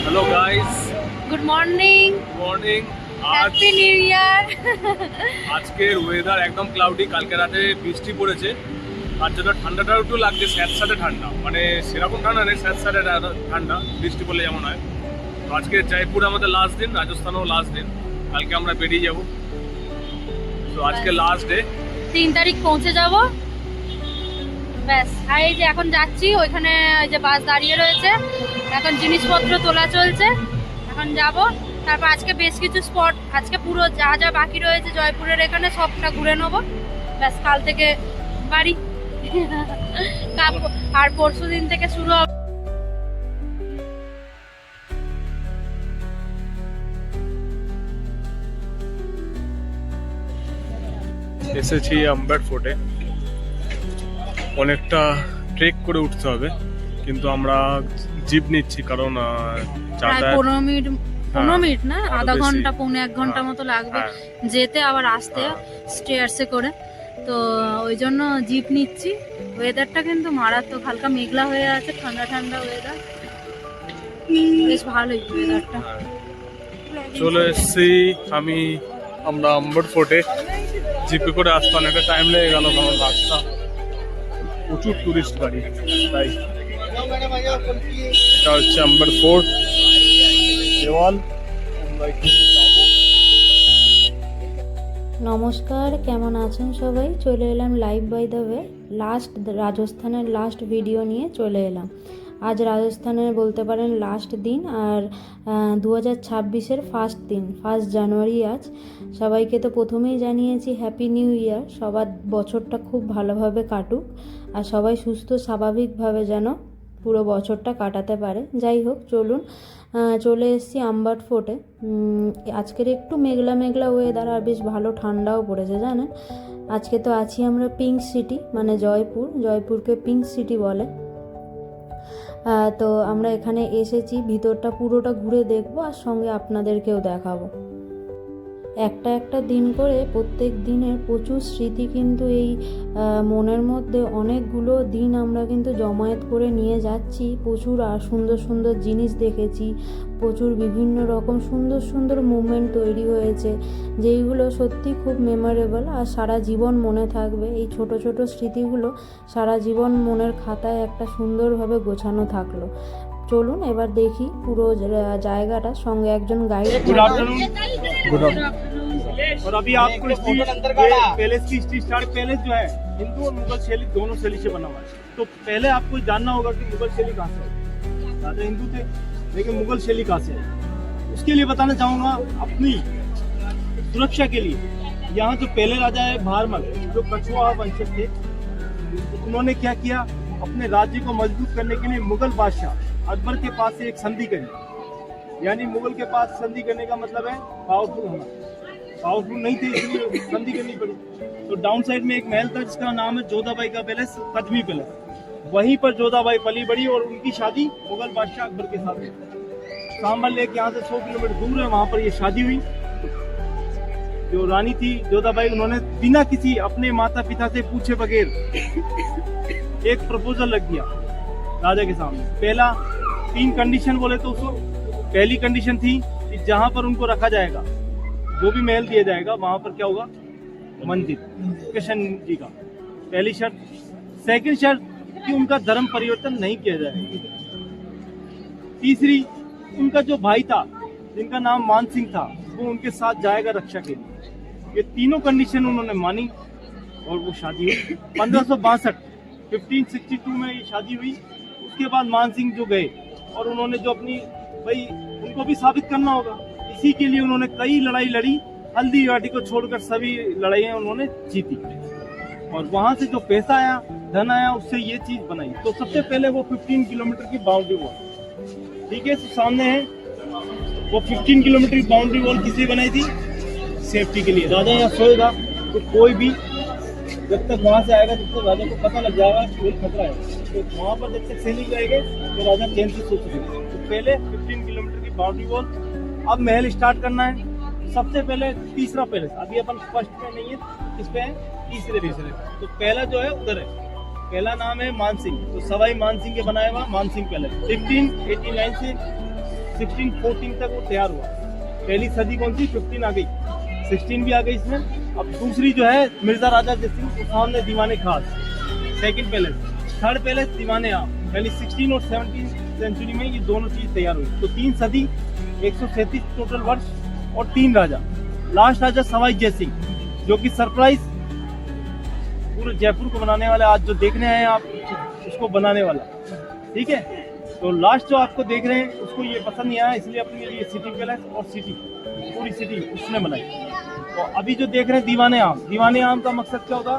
Hello guys, good morning, morning. Happy new year. আজকের weather একদম cloudy, কালকে রাতে বৃষ্টি পড়েছে, তার জন্য ঠান্ডাটাও একটু লাগছে, স্যাঁতস্যাঁতে ঠান্ডা, মানে সেরকম ঠান্ডা নেই, স্যাঁতস্যাঁতে ঠান্ডা, বৃষ্টি পড়লে যেমন হয়। তো আজকে জয়পুর আমাদের লাস্ট দিন, রাজস্থানেও লাস্ট দিন, কালকে আমরা বেরিয়ে যাব। তো আজকে লাস্ট ডে, 3 তারিখ পৌঁছে যাব ব্যাস। আর এই যে এখন যাচ্ছি, ওইখানে ওই যে বাস দাঁড়িয়ে রয়েছে, এখন জিনিসপত্র তোলা চলছে, এখন যাব। তারপর আজকে বেশ কিছু স্পট, আজকে পুরো যা যা বাকি রয়েছে জয়পুরের এখানে সবটা ঘুরে নেবো, ব্যাস কাল থেকে বাড়ি। আর পরশু দিন থেকে শুরু হবে। এসেছি আম্বার ফোর্টে। অনেকটা ট্রেক করে উঠতে হবে, কিন্তু আমরা জিপ নিচ্ছি কারণ প্রায় 15 মিনিট না, আধা বেশি। ঘন্টা, পৌনে 1 ঘন্টা মতো লাগবে যেতে আবার আসতে স্টেয়ার্সে করে। তো ওই জন্য জিপ নিচ্ছি। ওয়েদারটা কিন্তু মারাত্মক, হালকা মেঘলা হয়ে আছে, ঠান্ডা ঠান্ডা ওয়েদার, বেশ ভালোই ওয়েদারটা। চলে এসেছি আমরা আম্বার ফোর্টে। জিপে করে আসতে অনেকটা টাইম লেগে গেল, কারণ রাস্তা প্রচুর টুরিস্ট গাড়ি, তাই। এটা হচ্ছে আম্বার ফোর্ট দেওয়াল। আমরা একটু যাবো। নমস্কার, কেমন আছেন সবাই? চলে এলাম লাইভ বাই দ্য ওয়ে, রাজস্থানের লাস্ট ভিডিও নিয়ে চলে এলাম। আজ রাজস্থানের বলতে পারেন লাস্ট দিন, আর 2026-এর ফার্স্ট দিন, 1 জানুয়ারি আজ। সবাইকে তো প্রথমেই জানিয়েছি হ্যাপি নিউ ইয়ার। সবার বছরটা খুব ভালোভাবে কাটুক, আর সবাই সুস্থ স্বাভাবিকভাবে যেন পুরো বছরটা কাটাতে পারে। যাই হোক, চলুন, চলে এসেছি আম্বার ফোর্টে। আজকের একটু মেঘলা মেঘলা ওয়েদার, আর বেশ ভালো ঠান্ডাও পড়েছে জানেন। আজকে তো আছি আমরা পিঙ্ক সিটি, মানে জয়পুরকে পিঙ্ক সিটি বলে। তো আমরা এখানে এসেছি, ভিতরটা পুরোটা ঘুরে দেখবো, আর সঙ্গে আপনাদেরকেও দেখাবো। একটা দিন করে প্রত্যেক দিনের প্রচুর স্মৃতি কিন্তু এই মনের মধ্যে অনেকগুলো দিন আমরা কিন্তু জমায়েত করে নিয়ে যাচ্ছি। প্রচুর আর সুন্দর সুন্দর জিনিস দেখেছি, প্রচুর বিভিন্ন রকম সুন্দর সুন্দর মুভমেন্ট তৈরি হয়েছে, যেইগুলো সত্যি খুব মেমোরেবল, আর সারা জীবন মনে থাকবে। এই ছোট ছোট স্মৃতিগুলো সারা জীবন মনের খাতায় একটা সুন্দরভাবে গোছানো থাকলো। চলুন এবার দেখি পুরো জায়গাটা, সঙ্গে একজন গাইড। Good afternoon. और अभी आपको पैलेस की स्टार्ट, पैलेस जो है हिंदू और मुगल शैली दोनों शैली से बना हुआ है। तो पहले आपको जानना होगा कि मुगल शैली कहाँ से है। राजा हिंदू थे, लेकिन मुगल शैली कहाँ से है, उसके लिए बताना चाहूंगा। अपनी सुरक्षा के लिए यहाँ जो पहले राजा है भारमल, जो कछुआ वंशज थे, उन्होंने क्या किया, अपने राज्य को मजबूत करने के लिए मुगल बादशाह अकबर के पास से एक संधि करी। यानी मुगल के पास संधि करने का मतलब है पावरफुल होना। पावरफुल नहीं थे, इसलिए संधि करनी पड़ी। तो डाउन साइड में एक महल था जिसका नाम है जोधाबाई का पैलेस, कदमी पैलेस। वहीं पर जोधाबाई पली बड़ी और उनकी शादी मुगल बादशाह अकबर के साथ हुई। सांभर लेक यहाँ से 100 किलोमीटर दूर है, वहां पर ये शादी हुई। जो रानी थी जोधाबाई, उन्होंने बिना किसी अपने माता पिता से पूछे बगैर एक प्रपोजल रख दिया राजा के सामने। पहला 3 कंडीशन बोले तो उसको, पहली कंडीशन थी कि जहां पर उनको रखा जाएगा, जो भी महल दिया जाएगा, वहां पर क्या होगा, मंदिर कृष्ण जी का, पहली शर्त। सेकंड शर्त कि उनका धर्म परिवर्तन नहीं किया जाएगा। तीसरी, उनका जो भाई था जिनका नाम मान सिंह था, वो उनके साथ जाएगा रक्षा के लिए। ये तीनों कंडीशन उन्होंने मानी और वो शादी हुई। 1562 में ये शादी हुई। उसके बाद मान सिंह जो गए, और उन्होंने जो अपनी, भाई उनको भी साबित करना होगा, इसी के लिए उन्होंने कई लड़ाई लड़ी। हल्दी घाटी को छोड़कर सभी लड़ाइयाँ उन्होंने जीती, और वहां से जो पैसा आया, धन आया, उससे ये चीज बनाई। तो सबसे पहले वो 15 किलोमीटर की बाउंड्री वॉल, ठीक है, सामने है वो 15 किलोमीटर की बाउंड्री वॉल किसलिए बनाई थी, सेफ्टी के लिए। राजा यहाँ सोएगा तो कोई भी जब तक वहां से आएगा तब तक राजा को पता लग जाएगा कि कोई खतरा है। तो वहां पर जब तक सैनिक रहेंगे तो राजा चैन से सो सकेगा। तो पहले 15 किलोमीटर की बाउंड्री वॉल। अब महल स्टार्ट करना है। सबसे पहले तीसरा पैलेस, अभी अपन फर्स्ट पे नहीं है, इस पे है तीसरे। तो पहला जो है उधर है, पहला नाम है मानसिंह, तो सवाई मानसिंह के बनाया हुआ मानसिंह पैलेस 1589 से 1614 तक वो तैयार हुआ। पहली सदी कौन सी? 15 आ गई, 16 भी आ गई इसमें। अब दूसरी जो है मिर्जा राजा जयसिंह, तो सामने दीवाने खास, सेकंड पैलेस। थर्ड पैलेस दीवाने आम। पहले 16 और 17 सेंचुरी में ये दोनों चीज तैयार हुई। तो 3 सदी, 137 टोटल वर्ष और 3 राजा। लास्ट राजा सवाई जयसिंह, जो कि सरप्राइज पूरे जयपुर को बनाने वाला, आज जो देखने आए हैं आप उसको बनाने वाला, ठीक है। तो लास्ट जो आपको देख रहे हैं उसको ये पसंद नहीं आया, इसलिए अपने लिए सिटी पैलेस और सिटी, पूरी सिटी उसने बनाई। तो अभी जो देख रहे हैं दीवाने आम, दीवाने आम का मकसद क्या होता?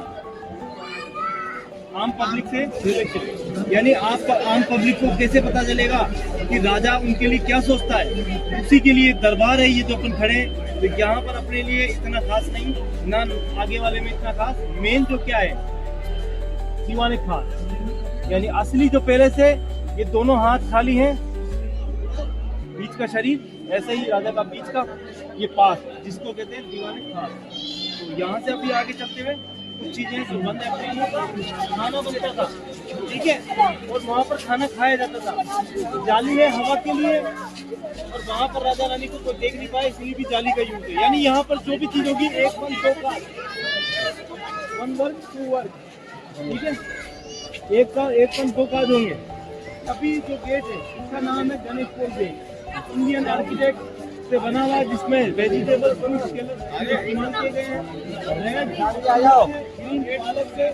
आम पब्लिक से रिलेशन, यानी आपका आम पब्लिक को कैसे पता चलेगा कि राजा उनके लिए क्या सोचता है, उसी के लिए दरबार है ये जो अपन खड़े हैं। तो यहाँ पर अपने लिए इतना खास नहीं, ना आगे वाले में इतना खास। मेन जो क्या है, दीवाने खास, यानी असली जो पैलेस है, ये दोनों हाथ खाली हैं, बीच का शरीर, ऐसे ही राजा का बीच का ये पास, जिसको कहते हैं दीवाने खास। तो यहाँ से अभी आगे चलते हुए कुछ चीजें जो बंद है, खाना बनता था, ठीक है, और वहाँ पर खाना खाया जाता था। जाली है हवा के लिए, और वहाँ पर राजा रानी को कोई देख नहीं पाए, इसलिए भी जाली का यूज है। यानी यहाँ पर जो भी चीज होगी, 1 1 2 का 1 वर्ग 2 वर्ग, ठीक है, 1 1 2 काज होंगे। अभी जो गेट है इसका नाम है गणेश पोल गेट, इंडियन आर्किटेक्ट से बना हुआ है, जिसमें वेजिटेबल इस्तेमाल किए गए हैं। ग्रीन गेट अलग से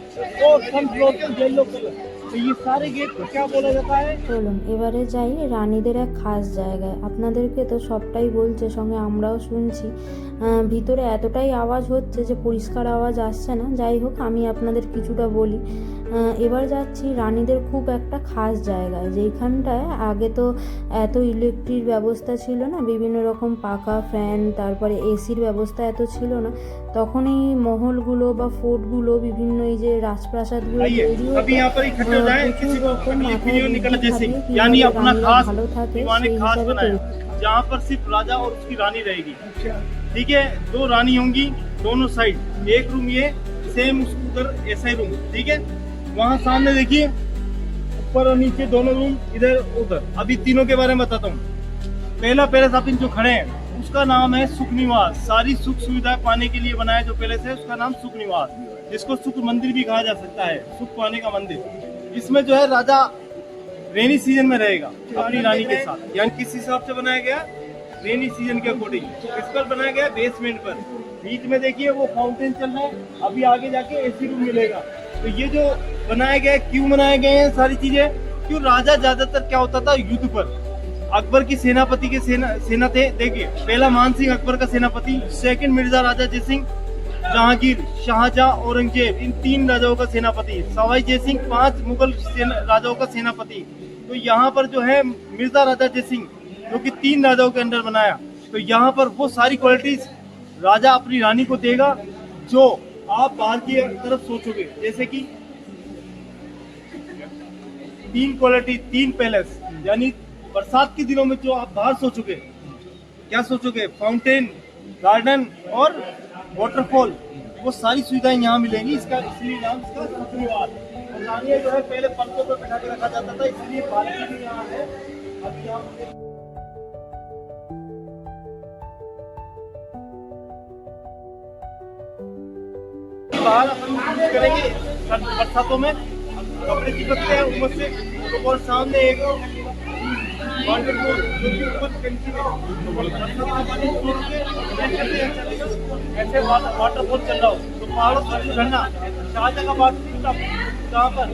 और सम फ्लोर येलो कलर। तो ये सारे गेट को क्या बोला जाता है? চলুন এবারে যাই রানীদের এক খাস জায়গায়। আপনাদেরকে তো সবটাই বলছে, সঙ্গে আমরাও শুনছি। ভিতরে এতটাই আওয়াজ হচ্ছে যে পরিষ্কার আওয়াজ আসছে না। যাই হোক, আমি আপনাদের কিছুটা বলি। এবার যাচ্ছি রানীদের খুব একটা খাস জায়গায়, যেইখানটায় আগে তো এত ইলেকট্রিক ব্যবস্থা ছিল না, বিভিন্ন রকম পাখা, ফ্যান, তারপরে এসির ব্যবস্থা এত ছিল না। তখন এই মহলগুলো বা ফোর্টগুলো, বিভিন্ন এই যে রাজপ্রাসাদগুলো তৈরি হতো, প্রচুর রকম মাথায় বুদ্ধি খাটিয়ে यानी কিভাবে अपना রানীরা खास ভালো থাকে दीवाने সেই खास হিসাবে बनाया, তৈরি। जहाँ पर सिर्फ राजा और उसकी रानी रहेगी, ठीक है। 2 रानी होंगी दोनों साइड, एक रूम ये, सेम उधर ऐसा ही रूम, ठीक है। वहाँ सामने देखिए, ऊपर और नीचे दोनों रूम, इधर उधर। अभी तीनों के बारे में बताता हूँ। पहला पैलेस आप इन जो खड़े हैं उसका नाम है सुख निवास। सारी सुख सुविधाएं पाने के लिए बनाया जो पैलेस है उसका नाम सुख निवास, जिसको सुख मंदिर भी कहा जा सकता है, सुख पाने का मंदिर। इसमें जो है राजा रेनी सीजन में रहेगा अपनी रानी के साथ। यानी किस हिसाब से बनाया गया? रेनी सीजन के अकॉर्डिंग। इस पर बनाया गया बेसमेंट पर। बीच में देखिए वो फाउंटेन चल रहा है, अभी आगे जाके एसी रूम मिलेगा। तो ये जो बनाया गया, क्यों बनाए गए हैं सारी चीजें? क्यों राजा ज्यादातर क्या होता था, युद्ध पर। अकबर की सेनापति के सेना थे। देखिए, पहला मान सिंह अकबर का सेनापति, सेकंड मिर्जा राजा जयसिंह, जहांगीर, शाहजहां, औरंगजेब, इन 3 राजाओं का सेनापति। सवाई जयसिंह 5 मुगल राजाओं का सेनापति। तो यहाँ पर जो है मिर्जा राजा जयसिंह, जो कि 3 राजाओं के अंडर बनाया। तो यहाँ पर वो सारी क्वालिटीज राजा अपनी रानी को देगा जो आप बाहर की तरफ सोचोगे। जैसे कि 3 क्वालिटी, 3 पैलेस, यानी बरसात के दिनों में जो आप बाहर सोचोगे, क्या सोचोगे? फाउंटेन, गार्डन और वाटरफॉल, वो सारी सुविधाएं यहाँ मिलेंगी। इसका इसलिए नाम इसका सुख निवास। और रानियां जो है पहले पलकों पर बैठा के रखा जाता था, इसलिए बाल्टी भी यहाँ है। अभी यहाँ बाहर अपन यूज करेंगे बरसातों में, कपड़े चिपकते हैं उमस से। तो और सामने एक वाटर जो कि ऊपर टंकी में, तो बरसात का पानी छोड़ के ऐसे वाटरफॉल चल रहा हो। तो पहाड़ों से झरना, शाहजहां का बात कहाँ पर?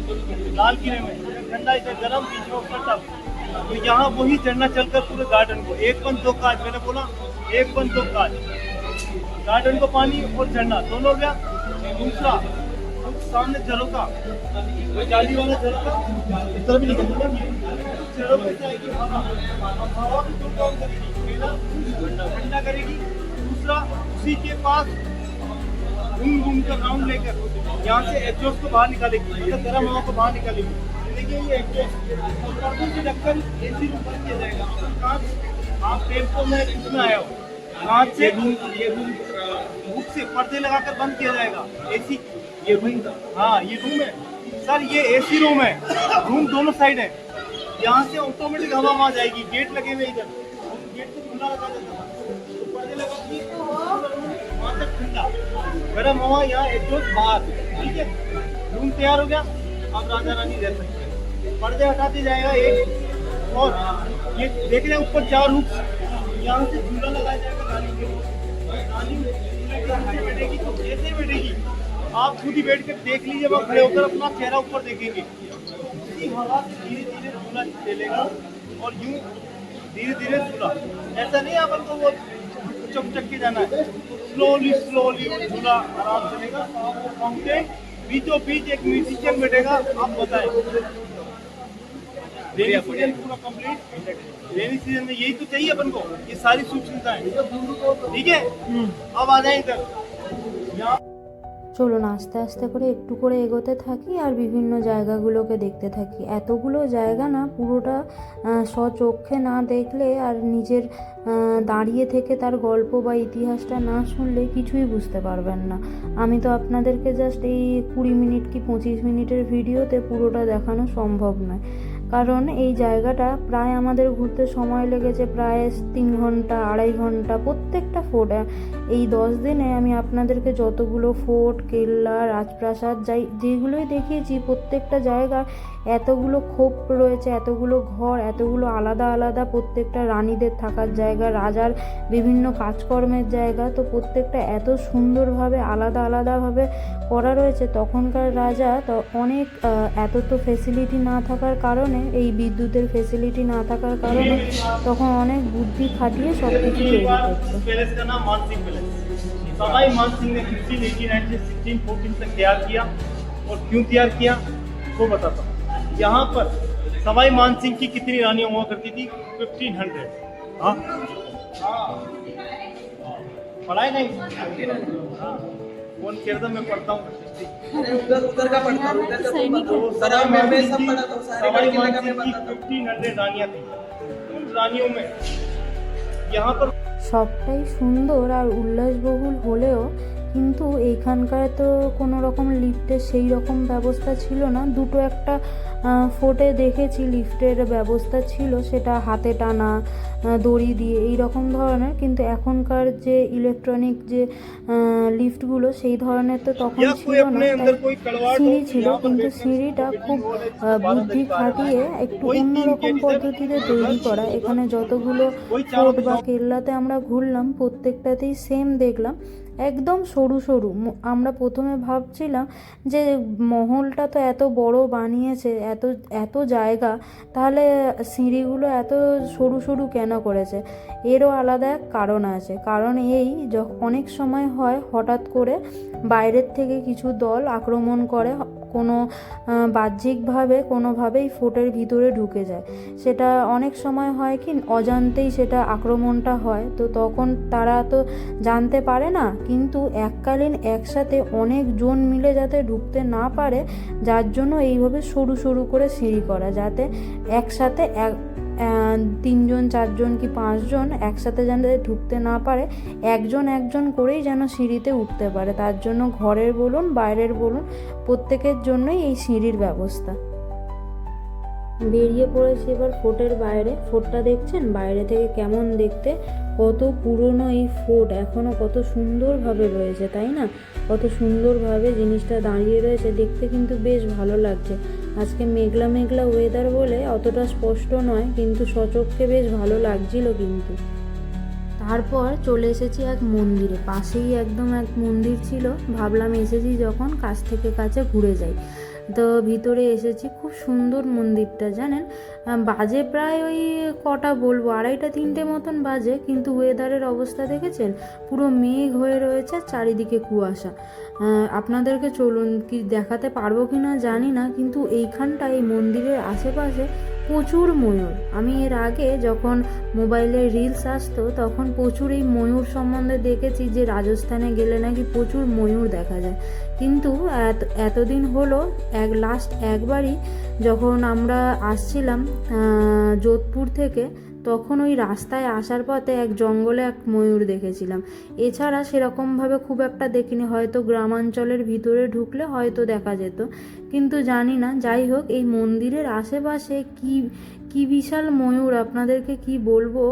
लाल किले में ठंडा, इसे गर्म, बीच में ऊपर तक। तो यहाँ वही झरना चलकर पूरे गार्डन को 1 1 2 काज, मैंने बोला 1 1 2 काज, गार्डन को पानी और झरना दोनों हो गया। दूसरा सामने झरोका, वो जाली वाला झरोका इस तरह भी निकलता है, झरोके से आएगी हवा, हवा भी जो काम करेगी, पहला ठंडा करेगी। दूसरा उसी के पास घूम कर राउंड लेकर यहाँ से एग्जॉस्ट को बाहर निकालेगी, मतलब गर्म हवा को बाहर निकालेगी। देखिए ये एग्जॉस्ट पर्दों से ढककर एसी रूम बंद किया जाएगा। कांच, आप टेम्पो में इसमें आया हो, कांच से ये रूम हुक से पर्दे लगाकर बंद किया जाएगा। एसी, ये रूम, हाँ ये रूम है सर, ये एसी रूम है। रूम दोनों साइड है, यहाँ से ऑटोमेटिक हवा वहाँ जाएगी। गेट लगे हुए इधर, झूला लगा देता था, तो पर्दे लगा दिए, वहाँ तक ठंडा गर्म हवा यहाँ एग्जॉस्ट बाहर, ठीक है। रूम तैयार हो गया, अब राजा रानी रह सकते हैं। पर्दे हटाते जाएगा एक, और ये देख रहे हैं ऊपर 4 रूप, यहाँ से झूला लगाया जाएगा रानी के ऊपर। रानी झूले के नीचे बैठेगी तो कैसे बैठेगी आप खुद ही बैठ कर देख लीजिए, वहाँ खड़े होकर अपना चेहरा ऊपर देखेंगे। इसी हवा से धीरे धीरे झूला चलेगा और यूं धीरे धीरे झूला, ऐसा नहीं अपन को वो चक के जाना है, स्लोली स्लोली झूला आराम चलेगा। फाउंटेन बीचों बीच एक म्यूजिशियन बैठेगा, आप बताएं। रेनी सीजन पूरा कंप्लीट, रेनी सीजन में यही तो चाहिए अपन को, ये सारी सूक्ष्मताएं, ठीक है। अब आ जाए इधर, यहाँ চলুন আস্তে আস্তে করে একটু করে এগোতে থাকি আর বিভিন্ন জায়গাগুলোকে দেখতে থাকি। এতগুলো জায়গা না পুরোটা স্বচক্ষে না দেখলে আর নিজের দাঁড়িয়ে থেকে তার গল্প বা ইতিহাসটা না শুনলে কিছুই বুঝতে পারবেন না। আমি তো আপনাদেরকে জাস্ট এই 20 মিনিট কি 25 মিনিটের ভিডিওতে পুরোটা দেখানো সম্ভব নয়, কারণ এই জায়গাটা প্রায় আমাদের ঘুরতে সময় লেগেছে প্রায় 3 ঘন্টা 2.5 ঘন্টা প্রত্যেকটা ফোর্ট। এই 10 দিনে আমি আপনাদেরকে যতগুলো ফোর্ট, কেল্লা, রাজপ্রাসাদ যেগুলোই দেখিয়েছি, প্রত্যেকটা জায়গা এতগুলো খোপ রয়েছে, এতগুলো ঘর, এতগুলো আলাদা আলাদা প্রত্যেকটা রানীদের থাকার জায়গা, রাজার বিভিন্ন কাজকর্মের জায়গা, তো প্রত্যেকটা এত সুন্দরভাবে আলাদা আলাদাভাবে করা রয়েছে। তখনকার রাজা তো অনেক এত তো ফেসিলিটি না থাকার কারণে, এই বিদ্যুতের ফেসিলিটি না থাকার কারণে তখন অনেক বুদ্ধি খাটিয়ে সব কিছু তৈরি করতো। पैलेस का नाम मानसिंह पैलेस, सवाई मानसिंह ने 1689 से 1614 तक तैयार किया। और क्यों तैयार किया वो बताता हूँ। यहाँ पर सवाई मानसिंह की कितनी रानियाँ हुआ करती थी? 1500। हाँ हाँ, पढ़ाई नहीं, हाँ कौन कहता मैं पढ़ता हूँ। उधर का पढ़ता हूँ, उधर का तो सवाई मैं सब पढ़ा था, सारे सवाई किले का मैं मानसिंह की पढ़ा था। 1500 रानियाँ थी। उन रानियों में यहाँ पर সবটাই সুন্দর আর উল্লাসবহুল হলেও কিন্তু এইখানকার তো কোনো রকম লিফটের সেই রকম ব্যবস্থা ছিল না। দুটো একটা ফোর্টে দেখেছি লিফটের ব্যবস্থা ছিল, সেটা হাতে টানা দড়ি দিয়ে এই রকম ধরনের, কিন্তু এখনকার যে ইলেকট্রনিক যে লিফটগুলো সেই ধরনের তো তখন ছিল না। সিঁড়ি ছিল, কিন্তু সিঁড়িটা খুব বুদ্ধি খাটিয়ে একটু অন্যরকম পদ্ধতিতে তৈরি করা। এখানে যতগুলো ফোর্ট বা কেল্লাতে আমরা ঘুরলাম প্রত্যেকটাতেই সেম দেখলাম, একদম সরু সরু। আমরা প্রথমে ভাবছিলাম যে মহলটা তো এত বড় বানিয়েছে, এত এত জায়গা, তাহলে সিঁড়িগুলো এত সরু সরু কেন করেছে? এরও আলাদা এক কারণ আছে। কারণ এই অনেক সময় হয় হঠাৎ করে বাইরের থেকে কিছু দল আক্রমণ করে, কোনো বাহ্যিকভাবে কোনোভাবেই ফোর্টের ভিতরে ঢুকে যায়। সেটা অনেক সময় হয় কি অজান্তেই সেটা আক্রমণটা হয়, তো তখন তারা তো জানতে পারে না, কিন্তু এককালীন একসাথে অনেক জন মিলে যাতে ঢুকতে না পারে, যার জন্য এইভাবে সরু সরু করে সিঁড়ি করা, যাতে একসাথে 3 জন 4 জন কি 5 জন একসাথে যেন ঢুকতে না পারে, একজন একজন করেই যেন সিঁড়িতে উঠতে পারে। তার জন্য ঘরের বলুন বাইরের বলুন প্রত্যেকের জন্যই এই সিঁড়ির ব্যবস্থা। বেরিয়ে পড়েছি এবার ফোর্টের বাইরে। ফোর্টটা দেখছেন বাইরে থেকে কেমন দেখতে, কত পুরনো এই ফোর্ট, এখনও কত সুন্দরভাবে রয়েছে, তাই না? কত সুন্দরভাবে জিনিসটা দাঁড়িয়ে রয়েছে, দেখতে কিন্তু বেশ ভালো লাগছে। আজকে মেঘলা মেঘলা ওয়েদার বলে অতটা স্পষ্ট নয়, কিন্তু সচক্ষে বেশ ভালো লাগছিল। কিন্তু তারপর চলে এসেছি এক মন্দিরে, পাশেই একদম এক মন্দির ছিল। ভাবলাম এসেছি যখন কাছ থেকে কাছে ঘুরে যাই, তো ভিতরে এসেছি। খুব সুন্দর মন্দিরটা, জানেন বাজে প্রায় ওই কটা বলবো 2:30-3টে মতন বাজে, কিন্তু ওয়েদারের অবস্থা দেখেছেন, পুরো মেঘ হয়ে রয়েছে, চারিদিকে কুয়াশা। আপনাদেরকে চলুন কি দেখাতে পারবো কি না জানি না, কিন্তু এইখানটা এই মন্দিরের আশেপাশে প্রচুর ময়ূর। আমি এর আগে যখন মোবাইলে রিলস আসতো তখন প্রচুর এই ময়ূর সম্বন্ধে দেখেছি, যে রাজস্থানে গেলে নাকি প্রচুর ময়ূর দেখা যায়। কিন্তু এতদিন হলো লাস্ট একবারই যখন আমরা আসছিলাম যোধপুর থেকে, তখন ওই রাস্তায় আসার পথে এক জঙ্গলে এক ময়ূর দেখেছিলাম। এছাড়া সেরকমভাবে খুব একটা দেখিনি, হয়তো গ্রামাঞ্চলের ভিতরে ঢুকলে হয়তো দেখা যেত, কিন্তু জানি না। যাই হোক, এই মন্দিরের আশেপাশে কি বিশাল ময়ূর, আপনাদেরকে কি বলবো,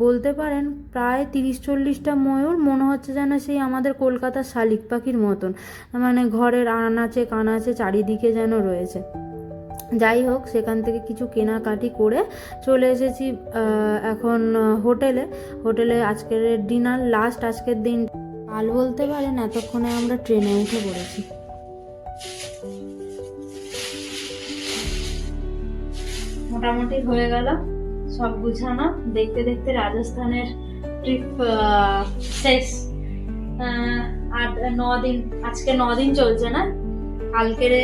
বলতে পারেন প্রায় 30-40টা ময়ূর, মনে হচ্ছে যেন সেই আমাদের কলকাতার শালিক পাখির মতন, মানে ঘরের আনাচে কানাচে চারিদিকে যেন রয়েছে। যাই হোক, সেখান থেকে কিছু কেনাকাটি করে চলে এসেছি এখন হোটেলে আজকের ডিনার, লাস্ট আজকের দিন। কাল বলতে পারেন এতক্ষণে আমরা ট্রেনে উঠে পড়েছি। মোটামুটি হয়ে গেল সব গুছানো, দেখতে দেখতে রাজস্থানের ট্রিপ শেষ। আর 9 দিন, আজকে 9 দিন চলছে না, কালকের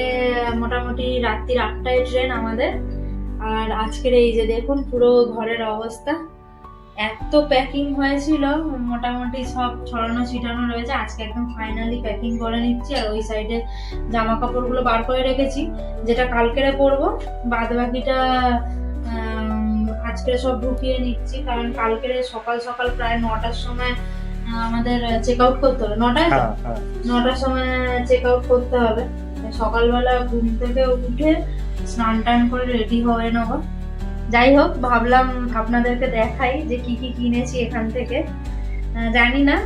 মোটামুটি রাত্রির 8টায় ট্রেন আমাদের। আর আজকের এই যে দেখুন পুরো ঘরের অবস্থা, এত প্যাকিং হয়েছিল, মোটামুটি সব ছড়ানো ছিটানো রয়েছে। আজকে একদম ফাইনালি প্যাকিং করে নিচ্ছি। আর ওই সাইডে জামা কাপড়গুলো বার করে রেখেছি, যেটা কালকেরে পরবো, বাদ বাকিটা আজকে সব ঢুকিয়ে নিচ্ছি। কারণ কালকেরে সকাল সকাল প্রায় 9টার সময় আমাদের চেক আউট করতে হবে। 9টার সময় চেক আউট করতে হবে। সকালবেলা ঘুম থেকে উঠে স্নান টান করে রেডি হয়ে নেব। যাই হোক, ভাবলাম আপনাদেরকে দেখাই যে কি কি কিনেছি এখান থেকে। জানি না,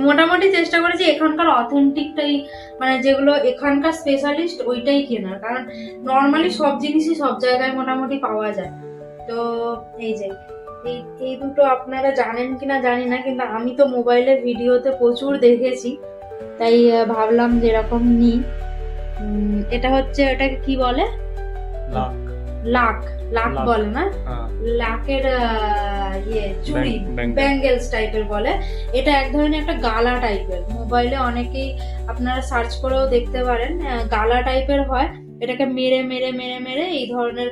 মোটামুটি চেষ্টা করেছি এখানকার অথেন্টিকটাই, মানে যেগুলো এখানকার স্পেশালিস্ট ওইটাই কেনার। কারণ নর্মালি সব জিনিসই সব জায়গায় মোটামুটি পাওয়া যায়। তো এই যে এই দুটো আপনারা জানেন কিনা জানি না, কিন্তু আমি তো মোবাইলের ভিডিওতে প্রচুর দেখেছি, তাই ভাবলাম যেরকম নিই। এটা হচ্ছে, এটাকে কি বলে, লাক বলে না, লাকের চুড়ি, ব্যাঙ্গেলস টাইপের বলে। এটা এক ধরনের একটা গালা টাইপের, মোবাইলে অনেকেই আপনারা সার্চ করেও দেখতে পারেন, গালা টাইপের হয়। এটাকে মেরে মেরে মেরে মেরে এই ধরনের,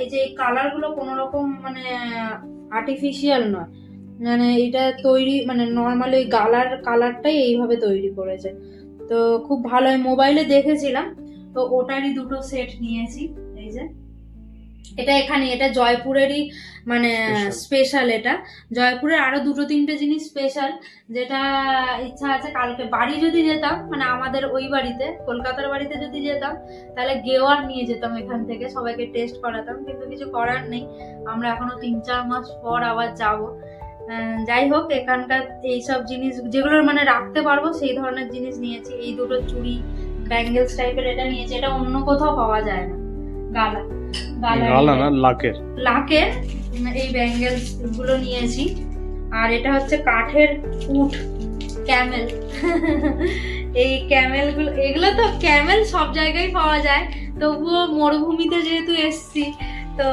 এই যে কালার গুলো কোনো রকম মানে আর্টিফিশিয়াল নয়, মানে এটা তৈরি, মানে নর্মালি ওই গালার কালারটাই এইভাবে তৈরি করেছে। তো খুব ভালো, মোবাইলে দেখেছিলাম, তো ওটারই দুটো সেট নিয়েছি। এই যে এটা এখানে, এটা জয়পুরেরই মানে স্পেশাল। এটা জয়পুরের আরো 2-3টে জিনিস স্পেশাল, যেটা ইচ্ছা আছে কালকে বাড়ি যদি যেতাম, মানে আমাদের ওই বাড়িতে, কলকাতার বাড়িতে যদি যেতাম, তাহলে গেওয়ার নিয়ে যেতাম এখান থেকে, সবাইকে টেস্ট করাতাম। কিন্তু কিছু করার নেই, আমরা এখনো 3-4 মাস পর আবার যাব। যাই হোক, এখানকার এইসব জিনিস যেগুলোর মানে রাখতে পারবো সেই ধরনের জিনিস নিয়েছি। এই দুটো চুড়ি ব্যাঙ্গেলস টাইপের এটা নিয়েছি, এটা অন্য কোথাও পাওয়া যায় না। গালা না, লাকের এই ব্যাঙ্গেলস গুলো নিয়েছি। আর এটা হচ্ছে কাঠের উট, ক্যামেল। এই ক্যামেল গুলো, এগুলো তো ক্যামেল সব জায়গায় পাওয়া যায়, তবুও মরুভূমিতে যেহেতু এসছি তো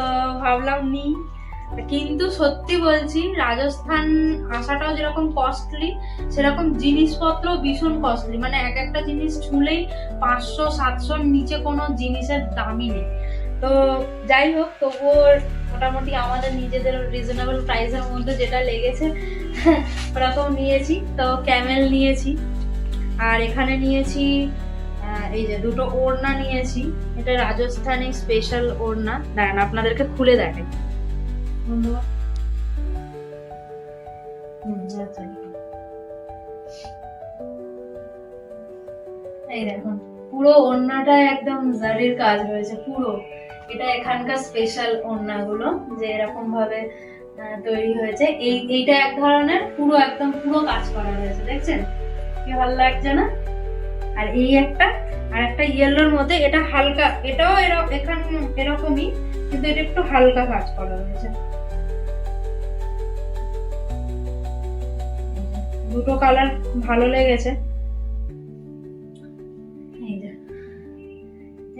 ভাবলাম নিই। কিন্তু সত্যি বলছি, রাজস্থান আসাটাও যেরকম কস্টলি, সেরকম জিনিসপত্র ভীষণ কস্টলি। মানে এক একটা জিনিস ছুলেই 500-700-র নিচে কোনো জিনিসের দামই নেই। তো যাই হোক, তবুও মোটামুটি আমাদের নিজেদের রিজনেবল প্রাইসের মধ্যে যেটা লেগেছে ওরকম নিয়েছি। তো ক্যামেল নিয়েছি, আর এখানে নিয়েছি এই যে দুটো ওড়না নিয়েছি। এটা রাজস্থানী স্পেশাল ওড়না, দাঁড়ান আপনাদেরকে খুলে দেখাই। এই দেখুন, পুরো ওড়নাটা একদম জারির কাজ রয়েছে পুরো। এটা এখানকার স্পেশাল ওড়নাগুলো, যে এরকম ভাবে তৈরি হয়েছে। এইটা এক ধরনের পুরো একদম পুরো কাজ করা হয়েছে, দেখছেন কি ভালো লাগছে না? আর এই একটা, আর একটা ইয়েলোর মধ্যে, এটা হালকা, এটাও এরকমই, কিন্তু এটা একটু হালকা কাজ করা হয়েছে। দুটো কালার ভালো লেগেছে।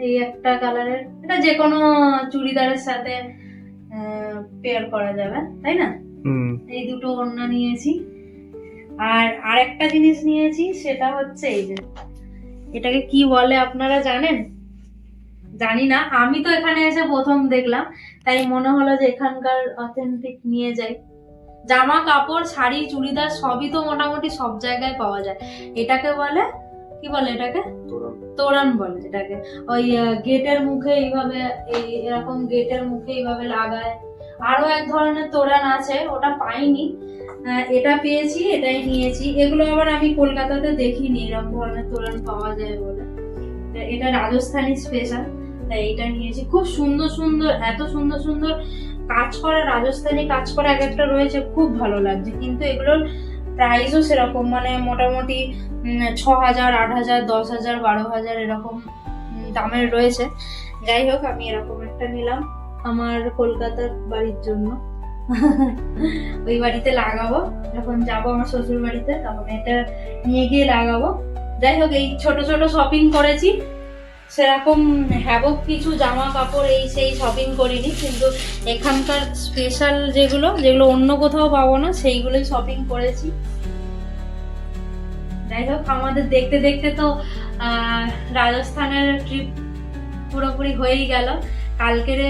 এই একটা কালারের, এটা যে কোনো চুড়িদারের সাথে পেয়ার করা যাবে, তাই না? এই দুটো ওড়না নিয়েছি। আর আরেকটা জিনিস নিয়েছি, সেটা হচ্ছে এই যে, এটাকে কি বলে আপনারা জানেন? জানি না, আমি তো এখানে এসে প্রথম দেখলাম, তাই মনে হলো যে এখানকার অথেন্টিক নিয়ে যাই। জামা কাপড়, শাড়ি, চুড়িদার সবই তো মোটামুটি সব জায়গায় পাওয়া যায়। এটাকে বলে কি বলে? এটাকে তোরণ বলে। এটাকে ওই গেটের মুখে এইভাবে, এরকম গেটের মুখে এইভাবে লাগায়। আরো এক ধরনের তোরান আছে, ওটা পাইনি, এটা পেয়েছি, এটাই নিয়েছি। এগুলো আবার আমি কলকাতাতে দেখিনি এরকম ধরনের তোরান পাওয়া যায় বলে। এটা রাজস্থানি স্পেশাল, তাই এটা নিয়েছি। খুব সুন্দর সুন্দর, এত সুন্দর সুন্দর কাজ করা, রাজস্থানি কাজ করা এক একটা রয়েছে, খুব ভালো লাগছে। কিন্তু এগুলোর প্রাইসও সেরকম, মানে মোটামুটি 6,000, 8,000, 10,000, 12,000 এরকম দামের রয়েছে। যাই হোক, আমি এরকম একটা নিলাম আমার কলকাতার বাড়ির জন্য। ওই বাড়িতে লাগাবো, যখন যাবো আমার শ্বশুর বাড়িতে তখন এটা নিয়ে গিয়ে লাগাবো। যাই হোক, এই ছোট ছোট শপিং করেছি, সেরকম হ্যাবক কিছু জামা কাপড় এই সেই শপিং করিনি, কিন্তু এখানকার স্পেশাল যেগুলো যেগুলো অন্য কোথাও পাবো না সেইগুলোই শপিং করেছি। যাই হোক, আমাদের দেখতে দেখতে তো রাজস্থানের ট্রিপ পুরোপুরি হয়েই গেল। কালকের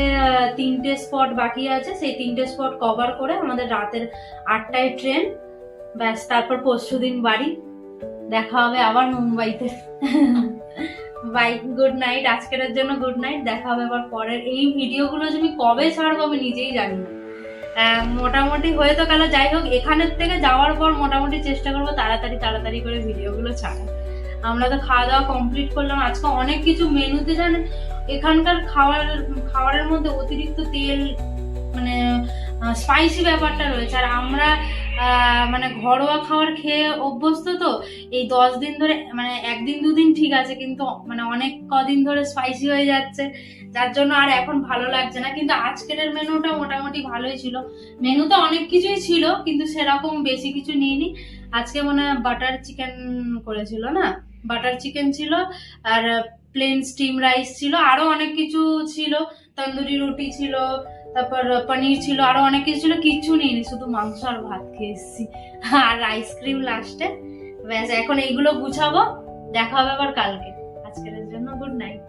3টে স্পট বাকি আছে, সেই 3টে স্পট কভার করে আমাদের রাতের 8টায় ট্রেন, ব্যাস তারপর পরশুদিন বাড়ি। দেখা হবে আবার মুম্বাইতে। বাই, গুড নাইট, আজকের জন্য গুড নাইট। দেখা হবে আবার পরের। এই ভিডিওগুলো যে আমি কবে ছাড়বো আমি নিজেই জানি না। মোটামুটি হয়ে তো গেল। যাই হোক, এখানের থেকে যাওয়ার পর মোটামুটি চেষ্টা করবো তাড়াতাড়ি করে ভিডিওগুলো ছাড়া। আমরা তো খাওয়া দাওয়া কমপ্লিট করলাম। আজকে অনেক কিছু মেনুতে জানেন, এখানকার খাবারের মধ্যে অতিরিক্ত তেল, মানে স্পাইসি ব্যাপারটা রয়েছে। আর আমরা মানে ঘরোয়া খাবার খেয়ে অভ্যস্ত, তো এই 10 দিন ধরে, মানে 1 দিন 2 দিন ঠিক আছে, কিন্তু মানে অনেক কদিন ধরে স্পাইসি হয়ে যাচ্ছে, যার জন্য আর এখন ভালো লাগছে না। কিন্তু আজকের মেনুটা মোটামুটি ভালোই ছিল। মেনুতে অনেক কিছুই ছিল, কিন্তু সেরকম বেশি কিছু নিইনি। আজকে মনে হয় বাটার চিকেন করেছিল না, বাটার চিকেন ছিল, আর প্লেন স্টিম রাইস ছিল, আরো অনেক কিছু ছিল, তন্দুরি রুটি ছিল, তারপর পনির ছিল, আরো অনেক কিছু ছিল। কিচ্ছু নিইনি, শুধু মাংস আর ভাত খেয়ে এসেছি, আর আইসক্রিম লাস্টে। ব্যাস, এখন এইগুলো গুছাবো। দেখা হবে আবার কালকে। আজকের জন্য গুড নাইট।